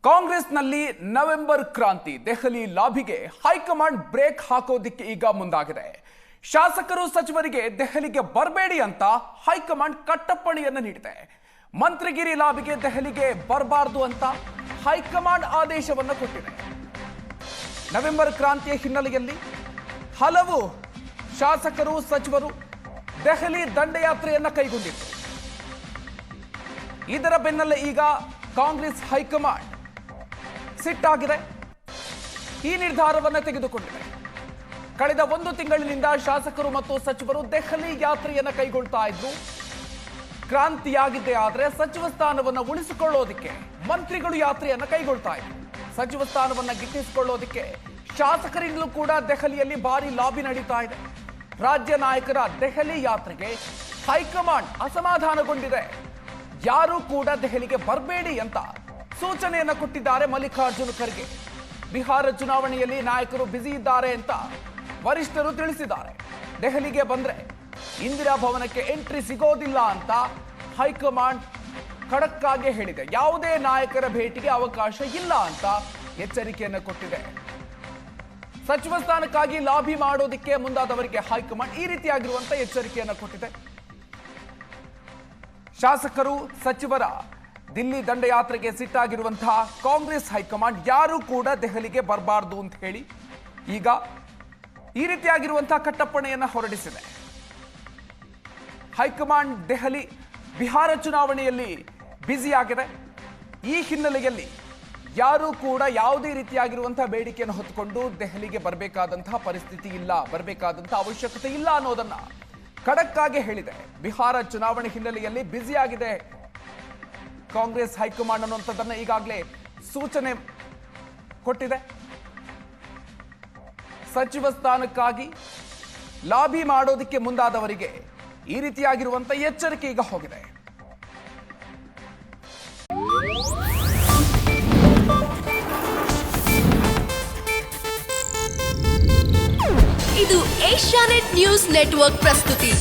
ಕಾಂಗ್ರೆಸ್ನಲ್ಲಿ ನವೆಂಬರ್ ಕ್ರಾಂತಿ. Delhi ಲಾಬಿಗೆ high command break ಹಾಕೋದಿಕ್ಕೆ ಈಗ ಮುಂದಾಗಿದೆ. ಶಾಸಕರು ಸಚಿವರಿಗೆ ದೆಹಲಿಗೆ ಬರಬೇಡಿ ಅಂತ ಹೈಕಮಾಂಡ್ ಕಟ್ಟಪ್ಪಣೆಯನ್ನು ನೀಡಿದೆ. ಮಂತ್ರಿಗಿರಿ ಲಾಬಿಗೆ ದೆಹಲಿಗೆ ಬರಬಾರದು ಅಂತ ಹೈಕಮಾಂಡ್ ಆದೇಶವನ್ನು ಕೊಟ್ಟಿದೆ. ನವೆಂಬರ್ ಕ್ರಾಂತಿಯ ಹಿನ್ನೆಲೆಯಲ್ಲಿ ಹಲವು ಶಾಸಕರು ಸಚಿವರು ದೆಹಲಿ ದಂಡಯಾತ್ರೆಯನ್ನು ಕೈಗೊಂಡಿದ್ದರು. ಇದರ ಬೆನ್ನಲ್ಲೇ ಈಗ ಕಾಂಗ್ರೆಸ್ ಹೈಕಮಾಂಡ್ ಸಿಟ್ಟಾಗಿದೆ. ಈ ನಿರ್ಧಾರವನ್ನು ತೆಗೆದುಕೊಂಡಿದೆ. ಕಳೆದ 1 ತಿಂಗಳಿನಿಂದ ಶಾಸಕರು ಮತ್ತು ಸಚಿವರು ದೆಹಲಿ ಯಾತ್ರೆಯನ್ನು ಕೈಗೊಳ್ತಾ ಇದ್ರು. ಕ್ರಾಂತಿಯಾಗಿದ್ದೇ ಆದರೆ ಸಚಿವ ಸ್ಥಾನವನ್ನು ಉಳಿಸಿಕೊಳ್ಳೋದಕ್ಕೆ ಮಂತ್ರಿಗಳು ಯಾತ್ರೆಯನ್ನು ಕೈಗೊಳ್ತಾ ಇದ್ರು. ಸಚಿವ ಸ್ಥಾನವನ್ನು ಗಿಟ್ಟಿಸಿಕೊಳ್ಳೋದಕ್ಕೆ ಶಾಸಕರಿಂದಲೂ ಕೂಡ ದೆಹಲಿಯಲ್ಲಿ ಭಾರಿ ಲಾಬಿ ನಡೀತಾ ಇದೆ. ರಾಜ್ಯ ನಾಯಕರ ದೆಹಲಿ ಯಾತ್ರೆಗೆ ಹೈಕಮಾಂಡ್ ಅಸಮಾಧಾನಗೊಂಡಿದೆ. ಯಾರೂ ಕೂಡ ದೆಹಲಿಗೆ ಬರಬೇಡಿ ಅಂತ ಸೂಚನೆಯನ್ನು ಕೊಟ್ಟಿದ್ದಾರೆ ಮಲ್ಲಿಕಾರ್ಜುನ ಖರ್ಗೆ. ಬಿಹಾರ ಚುನಾವಣೆಯಲ್ಲಿ ನಾಯಕರು ಬ್ಯುಸಿ ಇದ್ದಾರೆ ಅಂತ ವರಿಷ್ಠರು ತಿಳಿಸಿದ್ದಾರೆ. ದೆಹಲಿಗೆ ಬಂದ್ರೆ ಇಂದಿರಾ ಭವನಕ್ಕೆ ಎಂಟ್ರಿ ಸಿಗೋದಿಲ್ಲ ಅಂತ ಹೈಕಮಾಂಡ್ ಖಡಕ್ ಆಗಿ ಹೇಳಿದೆ. ಯಾವುದೇ ನಾಯಕರ ಭೇಟಿಗೆ ಅವಕಾಶ ಇಲ್ಲ ಅಂತ ಎಚ್ಚರಿಕೆಯನ್ನು ಕೊಟ್ಟಿದೆ. ಸಚಿವ ಸ್ಥಾನಕ್ಕಾಗಿ ಲಾಬಿ ಮಾಡೋದಕ್ಕೆ ಮುಂದಾದವರಿಗೆ ಹೈಕಮಾಂಡ್ ಈ ರೀತಿಯಾಗಿರುವಂತ ಎಚ್ಚರಿಕೆಯನ್ನು ಕೊಟ್ಟಿದೆ. ಶಾಸಕರು ಸಚಿವರ ದಿಲ್ಲಿ ದಂಡಯಾತ್ರೆಗೆ ಸಿಟ್ಟಾಗಿರುವಂತಹ ಕಾಂಗ್ರೆಸ್ ಹೈಕಮಾಂಡ್ ಯಾರೂ ಕೂಡ ದೆಹಲಿಗೆ ಬರಬಾರದು ಅಂತ ಹೇಳಿ ಈಗ ಈ ರೀತಿಯಾಗಿರುವಂತಹ ಕಟ್ಟಪ್ಪಣೆಯನ್ನು ಹೊರಡಿಸಿದೆ. ಹೈಕಮಾಂಡ್ ದೆಹಲಿ ಬಿಹಾರ ಚುನಾವಣೆಯಲ್ಲಿ ಬ್ಯುಸಿ ಆಗಿದೆ. ಈ ಹಿನ್ನೆಲೆಯಲ್ಲಿ ಯಾರೂ ಕೂಡ ಯಾವುದೇ ರೀತಿಯಾಗಿರುವಂತಹ ಬೇಡಿಕೆಯನ್ನು ಹೊತ್ತುಕೊಂಡು ದೆಹಲಿಗೆ ಬರಬೇಕಾದಂತಹ ಪರಿಸ್ಥಿತಿ ಇಲ್ಲ, ಬರಬೇಕಾದಂತಹ ಅವಶ್ಯಕತೆ ಇಲ್ಲ ಅನ್ನೋದನ್ನ ಖಡಕ್ ಆಗಿ ಹೇಳಿದೆ. ಬಿಹಾರ ಚುನಾವಣೆ ಹಿನ್ನೆಲೆಯಲ್ಲಿ ಬ್ಯುಸಿ ಆಗಿದೆ ಕಾಂಗ್ರೆಸ್ ಹೈಕಮಾಂಡ್ ಅನ್ನುವಂಥದ್ದನ್ನ ಈಗಾಗಲೇ ಸೂಚನೆ ಕೊಟ್ಟಿದೆ. ಸಚಿವ ಸ್ಥಾನಕ್ಕಾಗಿ ಲಾಬಿ ಮಾಡೋದಕ್ಕೆ ಮುಂದಾದವರಿಗೆ ಈ ರೀತಿಯಾಗಿರುವಂತ ಎಚ್ಚರಿಕೆ ಈಗ ಹೋಗಿದೆ. ಇದು ಏಷ್ಯಾನೆಟ್ ನ್ಯೂಸ್ ನೆಟ್ವರ್ಕ್ ಪ್ರಸ್ತುತಿ.